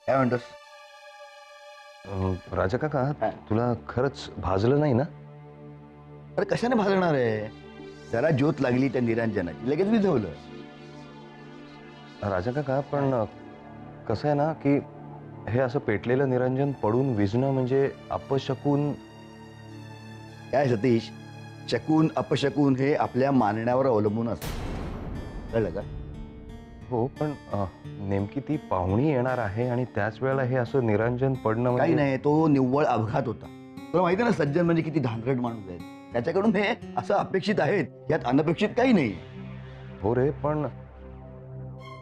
काय म्हणतोस? राजा काका, हा. तुला खरंच भाजलं नाही ना? अरे कशाने भाजणार आहे? जरा ज्योत लागली त्या निरंजनाची, लगेच विझवलं. राजा काका, पण कसं आहे ना की हे असं पेटलेलं निरंजन पडून विझणं म्हणजे अपशकून. काय सतीश, शकून अपशकून हे आपल्या मानण्यावर अवलंबून असतं, कळलं का? हो, पण नेमकी ती पाहुणी येणार आहे आणि त्याच वेळेला हे असं निरंजन पडणं काही म्हणजे. नाही, तो निव्वळ अपघात होता. तुला माहिती आहे ना, सज्जन म्हणजे किती धांदरट माणूस आहे. त्याच्याकडून हे असं अपेक्षित आहेत, यात अनपेक्षित काही नाही. हो रे, पण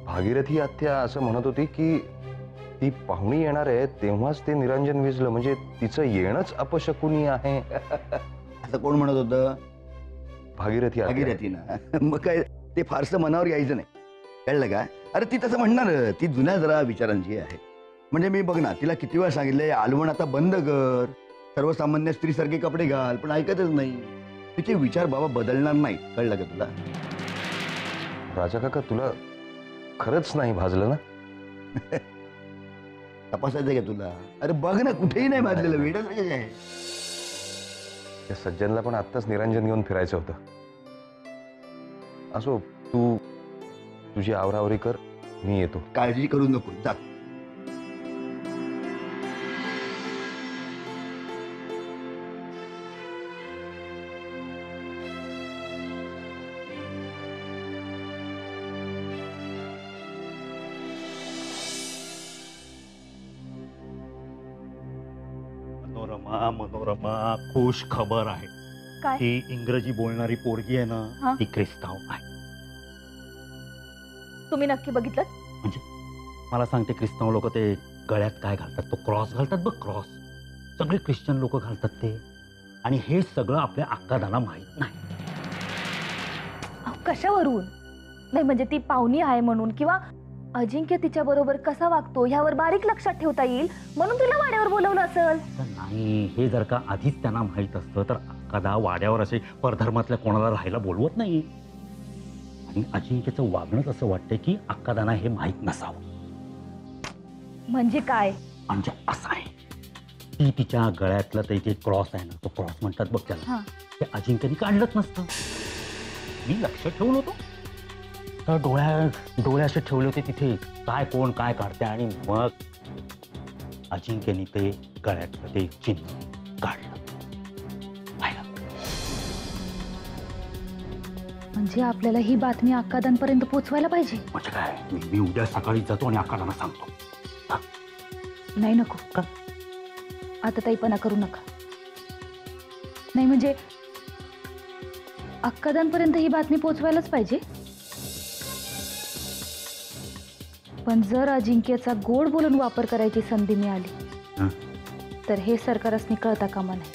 भागीरथी आत्या असं म्हणत होती की ती पाहुणी येणार आहे तेव्हाच ते निरंजन विझलं, म्हणजे तिचं येणंच अपशकुनी आहे. असं कोण म्हणत होतं? भागीरथी आत्या. भागीरथी ना. मग काय ते फारसं मनावर यायचं नाही, कळलं का? अरे ती तसं म्हणणार, ती जुन्या जरा विचारांची आहे. म्हणजे मी बघ ना, तिला किती वेळा सांगितलंय आलवण आता बंद कर, सर्वसामान्य स्त्रीसारखे कपडे घाल, पण ऐकतच नाही. तिचे विचार बाबा बदलणार नाही, कळलं का तुला? राजा काका, तुला खरंच नाही भाजलं ना? तपासायचं का तुला? अरे बघ ना, कुठेही नाही भाजलेलं. वेडच आहे. त्या सज्जनला पण आत्ताच निरंजन घेऊन फिरायचं होतं. असो, तू तुझी आवरावरी कर, मी येतो. काळजी करू नको, जा. मनोरमा मनोरमा, खुश खबर आहे. काय? ही इंग्रजी बोलणारी पोरगी आहे हा? ना, ती ख्रिस्ताव आहे. तुम्ही नक्की बघितलं? म्हणजे मला सांगते, ख्रिस्ताव लोक ते गळ्यात काय घालतात, तो क्रॉस घालतात बघ, क्रॉस. सगळे ख्रिश्चन लोक घालतात ते, आणि हे सगळं आपल्या अक्कादाला माहित नाही. कशावरून? नाही म्हणजे ती पाहुणी आहे म्हणून, किंवा अजिंक्य तिच्या बरोबर कसा वागतो ह्यावर बारीक लक्षात ठेवता येईल म्हणून तिला वाड्यावर बोलवलं असेल. तर नाही, हे जर का आधीच त्यांना माहित असतं तर अक्कादा वाड्यावर असे परधर्मातल्या कोणाला राहायला बोलवत नाही. आणि अजिंक्यचं वागणंच असं वाटतंय की अक्कादाना हे माहीत नसावं. म्हणजे काय? म्हणजे असं आहे, ती तिच्या गळ्यातलं ते इथे क्रॉस आहे ना, तो क्रॉस म्हणतात बघ त्याला, हा. ते अजिंक्यनी काढलंच नसतं. मी लक्ष ठेवलं होतो, तर डोळे असे ठेवले होते तिथे, काय कोण काय काढते, आणि मग अजिंक्यनी ते गळ्यातलं ते चिन्ह काढलं. पाहिलं? म्हणजे आपल्याला ही बातमी अक्कादांपर्यंत पोहोचवायला पाहिजे. म्हणजे काय, मी उद्या सकाळी जातो आणि अक्कादांना सांगतो. नाही नको का? आता ताईपणा करू नका. नाही म्हणजे अक्कादांपर्यंत ही बातमी पोहोचवायलाच पाहिजे. पण जर अजिंक्यचा गोड बोलून वापर करायची संधी मिळाली तर हे सरकारसनी कळता कामा नाही.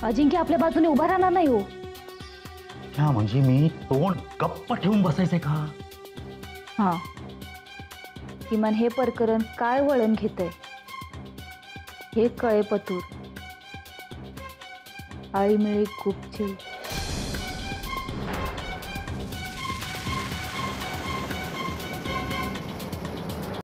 अजिंक्य आपल्या बाजूने उभा राहणार नाही. हो, क्या म्हणजे मी तोंड गप्प ठेवून बसायचंय का? हा, किमान हे प्रकरण काय वळण घेतंय हे कळे पतूर. आळीमिळी गुपचूप